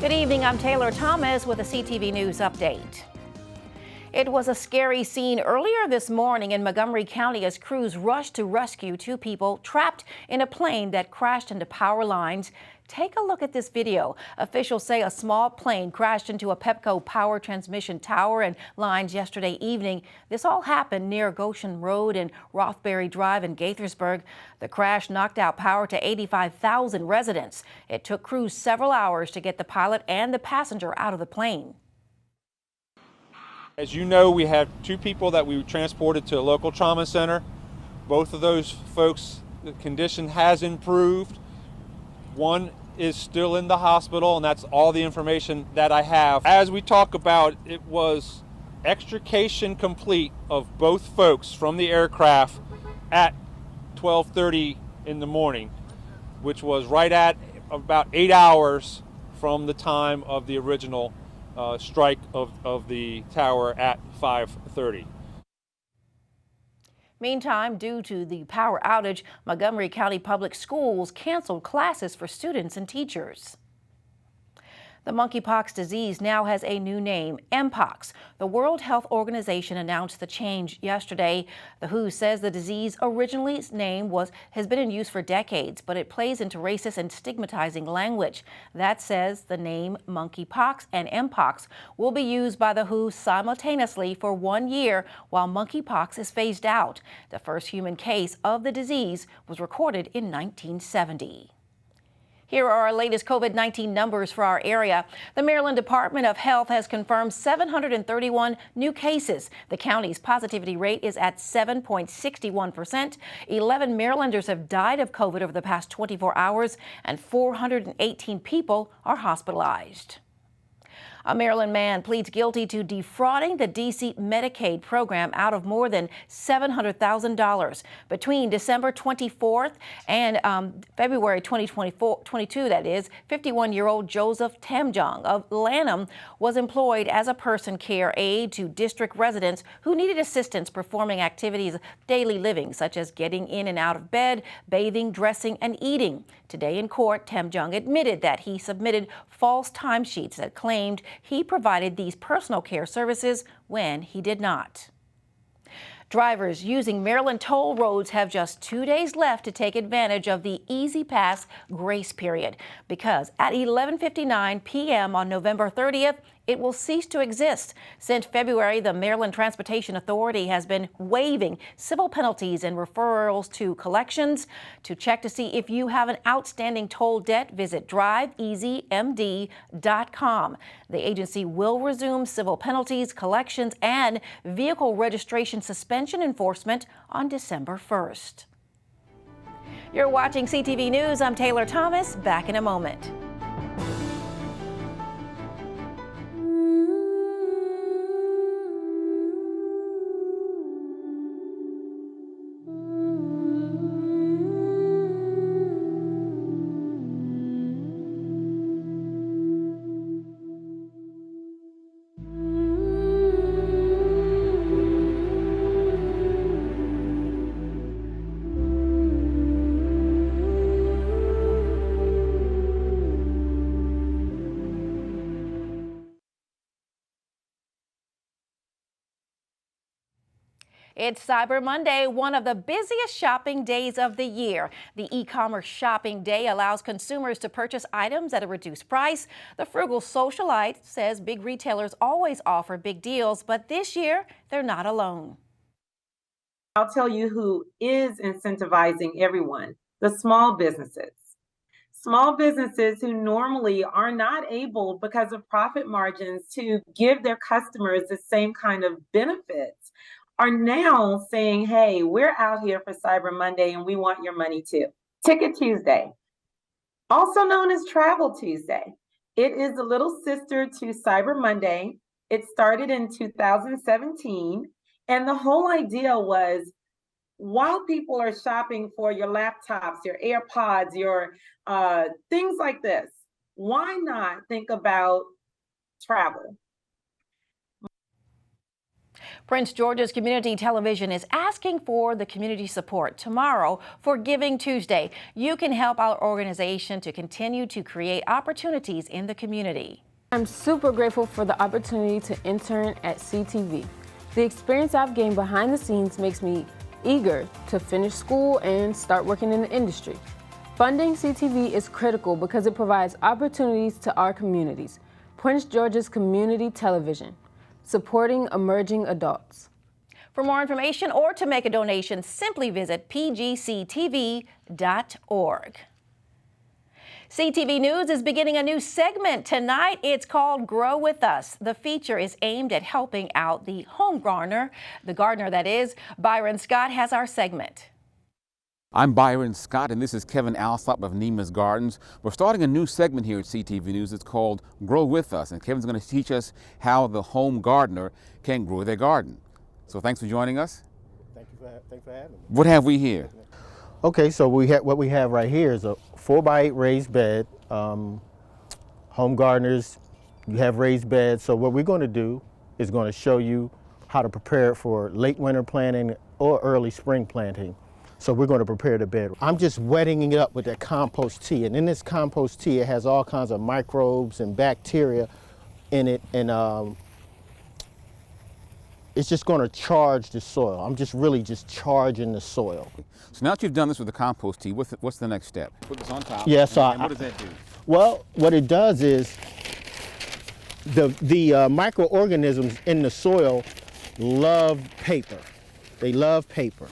Good evening, I'm Taylor Thomas with a CTV News update. It was a scary scene earlier this morning in Montgomery County as crews rushed to rescue two people trapped in a plane that crashed into power lines. Take a look at this video. Officials say a small plane crashed into a Pepco power transmission tower and lines yesterday evening. This all happened near Goshen Road and Rothbury Drive in Gaithersburg. The crash knocked out power to 85,000 residents. It took crews several hours to get the pilot and the passenger out of the plane. As you know, we have two people that we transported to a local trauma center. Both of those folks, the condition has improved. One is still in the hospital, and that's all the information that I have. As we talk about, it was extrication complete of both folks from the aircraft at 12:30 in the morning, which was right at about 8 hours from the time of the original strike of the tower at 5:30. Meantime, due to the power outage, Montgomery County Public Schools canceled classes for students and teachers. The monkeypox disease now has a new name, Mpox. The World Health Organization announced the change yesterday. The WHO says the disease originally name has been in use for decades, but it plays into racist and stigmatizing language. That says the name monkeypox and Mpox will be used by the WHO simultaneously for 1 year while monkeypox is phased out. The first human case of the disease was recorded in 1970. Here are our latest COVID-19 numbers for our area. The Maryland Department of Health has confirmed 731 new cases. The county's positivity rate is at 7.61%. 11 Marylanders have died of COVID over the past 24 hours, and 418 people are hospitalized. A Maryland man pleads guilty to defrauding the D.C. Medicaid program out of more than $700,000. Between December 24th and February 2022, that is, 51-year-old Joseph Tamjong of Lanham was employed as a person care aide to district residents who needed assistance performing activities of daily living, such as getting in and out of bed, bathing, dressing, and eating. Today in court, Tamjong admitted that he submitted false timesheets that claimed he provided these personal care services when he did not. Drivers using Maryland toll roads have just 2 days left to take advantage of the Easy Pass grace period, because at 11:59 p.m. on November 30th, it will cease to exist. Since February, the Maryland Transportation Authority has been waiving civil penalties and referrals to collections. To check to see if you have an outstanding toll debt, visit driveeasymd.com. The agency will resume civil penalties, collections, and vehicle registration suspension enforcement on December 1st. You're watching CTV News. I'm Taylor Thomas. Back in a moment. It's Cyber Monday, one of the busiest shopping days of the year. The e-commerce shopping day allows consumers to purchase items at a reduced price. The frugal socialite says big retailers always offer big deals, but this year they're not alone. I'll tell you who is incentivizing everyone: the small businesses. Small businesses who normally are not able, because of profit margins, to give their customers the same kind of benefits are now saying, hey, we're out here for Cyber Monday and we want your money too. Ticket Tuesday, also known as Travel Tuesday. It is a little sister to Cyber Monday. It started in 2017, and the whole idea was, while people are shopping for your laptops, your AirPods, your things like this, why not think about travel? Prince George's Community Television is asking for the community support tomorrow for Giving Tuesday. You can help our organization to continue to create opportunities in the community. I'm super grateful for the opportunity to intern at CTV. The experience I've gained behind the scenes makes me eager to finish school and start working in the industry. Funding CTV is critical because it provides opportunities to our communities. Prince George's Community Television, supporting emerging adults. For more information or to make a donation, simply visit pgctv.org. CTV News is beginning a new segment tonight. It's called Grow With Us. The feature is aimed at helping out the home gardener, that is. Byron Scott has our segment. I'm Byron Scott, and this is Kevin Alsop of Neima's Gardens. We're starting a new segment here at CTV News. It's called Grow With Us, and Kevin's going to teach us how the home gardener can grow their garden. So thanks for joining us. Thanks for having me. What have we here? Okay, so what we have right here is a 4x8 raised bed. Home gardeners, you have raised beds. So what we're going to do is going to show you how to prepare it for late winter planting or early spring planting. So we're going to prepare the bed. I'm just wetting it up with that compost tea. And in this compost tea, it has all kinds of microbes and bacteria in it. And it's just going to charge the soil. I'm just really charging the soil. So now that you've done this with the compost tea, what's the next step? Put this on top. Yeah, so and what does that do? Well, what it does is the microorganisms in the soil love paper. They love paper.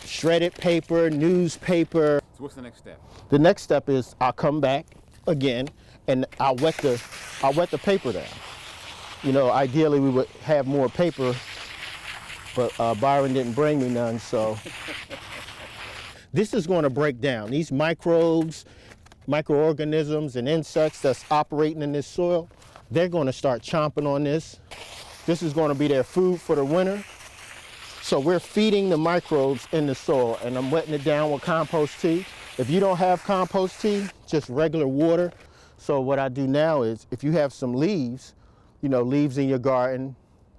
Shredded paper, newspaper. So what's the next step? The next step is I'll come back again and I'll wet the paper down. You know, ideally we would have more paper, but Byron didn't bring me none, so. This is going to break down. These microbes, microorganisms, and insects that's operating in this soil, they're going to start chomping on this. This is going to be their food for the winter. So we're feeding the microbes in the soil, and I'm wetting it down with compost tea. If you don't have compost tea, just regular water. So what I do now is, if you have some leaves, you know, leaves in your garden.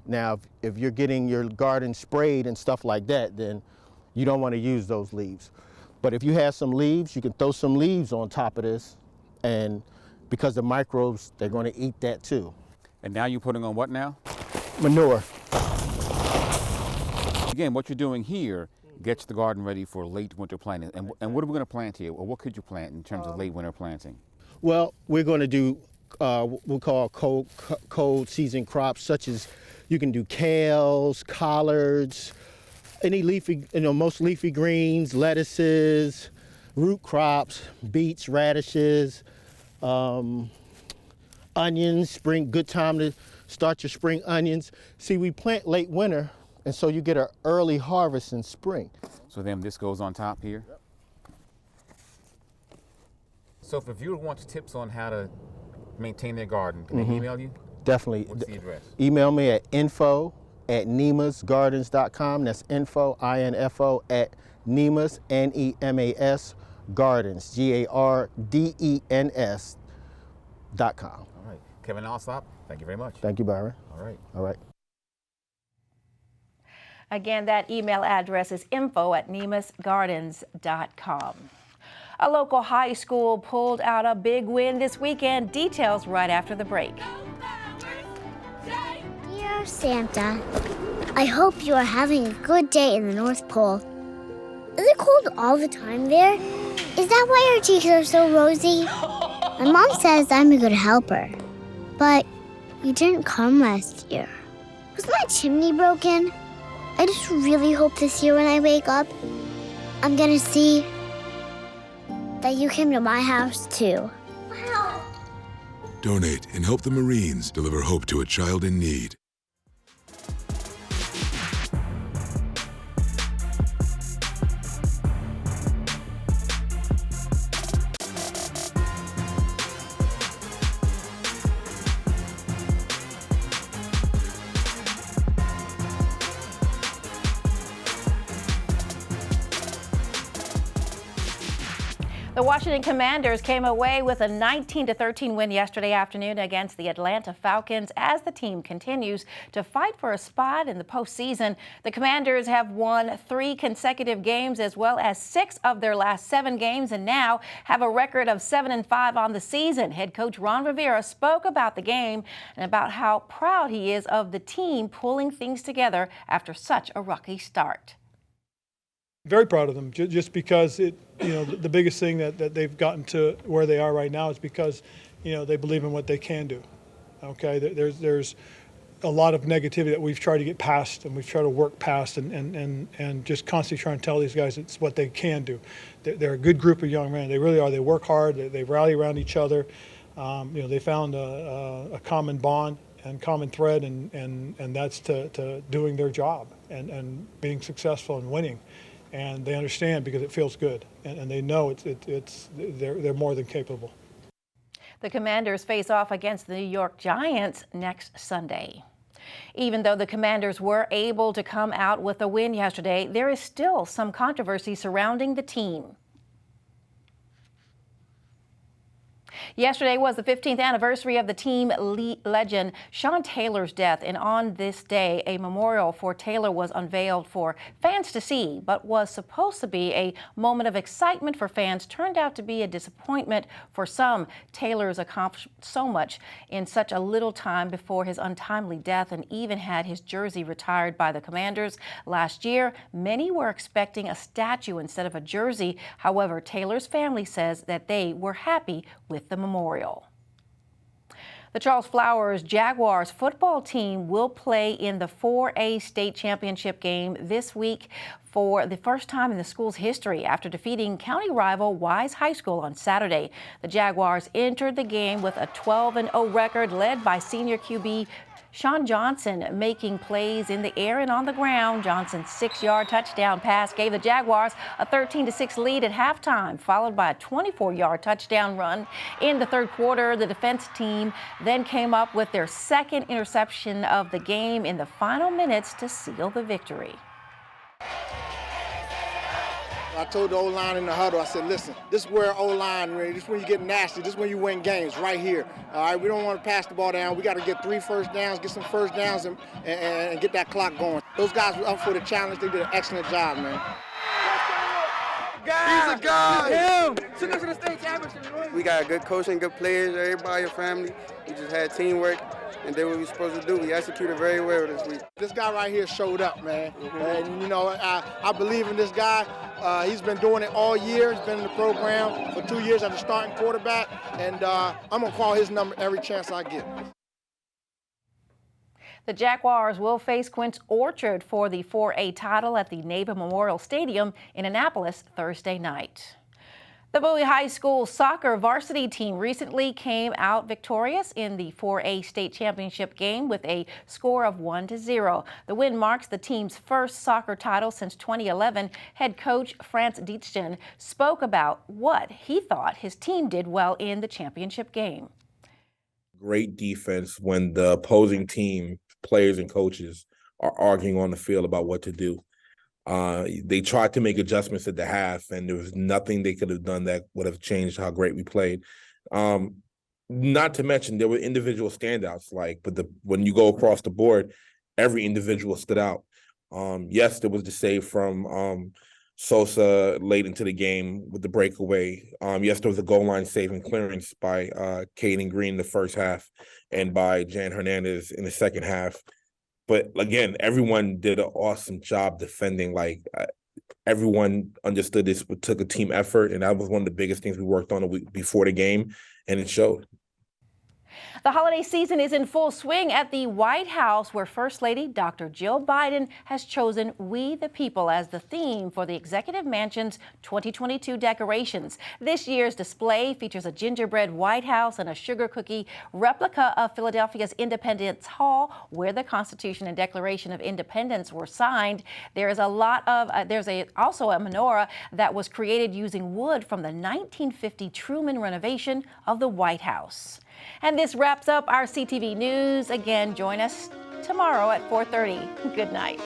Now, if you're getting your garden sprayed and stuff like that, then you don't want to use those leaves. But if you have some leaves, you can throw some leaves on top of this, and because the microbes, they're going to eat that too. And now you're putting on what now? Manure. Again, what you're doing here gets the garden ready for late winter planting. And what are we going to plant here? Or what could you plant in terms of late winter planting? Well, we're going to do what we'll call cold season crops, such as you can do kales, collards, any leafy, most leafy greens, lettuces, root crops, beets, radishes, onions. Spring, good time to start your spring onions. See, we plant late winter, and so you get an early harvest in spring. So then this goes on top here? Yep. So if a viewer wants tips on how to maintain their garden, can they email you? Definitely. What's the address? Email me at info@nemasgardens.com. That's info, I-N-F-O, at Nemas, N-E-M-A-S, Gardens, Gardens.com. All right. Kevin Alsop, thank you very much. Thank you, Byron. All right. All right. Again, that email address is info@nemasgardens.com. A local high school pulled out a big win this weekend. Details right after the break. Dear Santa, I hope you are having a good day in the North Pole. Is it cold all the time there? Is that why your cheeks are so rosy? My mom says I'm a good helper, but you didn't come last year. Was my chimney broken? I just really hope this year when I wake up, I'm gonna see that you came to my house too. Wow. Donate and help the Marines deliver hope to a child in need. The Washington Commanders came away with a 19-13 win yesterday afternoon against the Atlanta Falcons as the team continues to fight for a spot in the postseason. The Commanders have won 3 consecutive games as well as 6 of their last 7 games and now have a record of 7-5 on the season. Head coach Ron Rivera spoke about the game and about how proud he is of the team pulling things together after such a rocky start. Very proud of them, just because the biggest thing that they've gotten to where they are right now is because, they believe in what they can do. Okay, there's a lot of negativity that we've tried to get past and we've tried to work past and just constantly trying to tell these guys it's what they can do. They're a good group of young men. They really are. They work hard. They rally around each other. They found a common bond and common thread, and that's to doing their job and being successful and winning. And they understand because it feels good, and they know they're more than capable. The Commanders face off against the New York Giants next Sunday. Even though the Commanders were able to come out with a win yesterday, there is still some controversy surrounding the team. Yesterday was the 15th anniversary of the team legend Sean Taylor's death, and on this day, a memorial for Taylor was unveiled for fans to see, but was supposed to be a moment of excitement for fans, turned out to be a disappointment for some. Taylor's accomplished so much in such a little time before his untimely death, and even had his jersey retired by the Commanders last year. Many were expecting a statue instead of a jersey. However, Taylor's family says that they were happy with the memorial. The Charles Flowers Jaguars football team will play in the 4A state championship game this week for the first time in the school's history after defeating county rival Wise High School on Saturday. The Jaguars entered the game with a 12-0 record led by senior QB Sean Johnson, making plays in the air and on the ground. Johnson's 6-yard touchdown pass gave the Jaguars a 13-6 lead at halftime, followed by a 24-yard touchdown run in the third quarter. The defense team then came up with their second interception of the game in the final minutes to seal the victory. I told the O-line in the huddle, I said, listen, this is where O-line, this is when you get nasty, this is when you win games, right here. All right, we don't want to pass the ball down. We got to get 3 first downs, get some first downs, and get that clock going. Those guys were up for the challenge. They did an excellent job, man. He's a guy. Took us to the state championship. We got good coaching, good players, everybody, your family. We just had teamwork and did what we were supposed to do. We executed very well this week. This guy right here showed up, man. And, I believe in this guy. He's been doing it all year. He's been in the program for 2 years as a starting quarterback. And I'm going to call his number every chance I get. The Jaguars will face Quince Orchard for the 4A title at the Naval Memorial Stadium in Annapolis Thursday night. The Bowie High School soccer varsity team recently came out victorious in the 4A state championship game with a score of 1-0. The win marks the team's first soccer title since 2011. Head coach France Dietzen spoke about what he thought his team did well in the championship game. Great defense when the opposing team, players and coaches, are arguing on the field about what to do. They tried to make adjustments at the half, and there was nothing they could have done that would have changed how great we played. Not to mention there were individual standouts, but when you go across the board, every individual stood out. Yes, there was the save from Sosa late into the game with the breakaway. Yes, there was a goal line save and clearance by Caden Green in the first half and by Jan Hernandez in the second half. But again, everyone did an awesome job defending. Everyone understood this took a team effort, and that was one of the biggest things we worked on a week before the game, and it showed. The holiday season is in full swing at the White House, where First Lady Dr. Jill Biden has chosen We the People as the theme for the Executive Mansion's 2022 decorations. This year's display features a gingerbread White House and a sugar cookie replica of Philadelphia's Independence Hall, where the Constitution and Declaration of Independence were signed. There's also a menorah that was created using wood from the 1950 Truman renovation of the White House. And this wraps up our CTV News. Again, join us tomorrow at 4:30. Good night.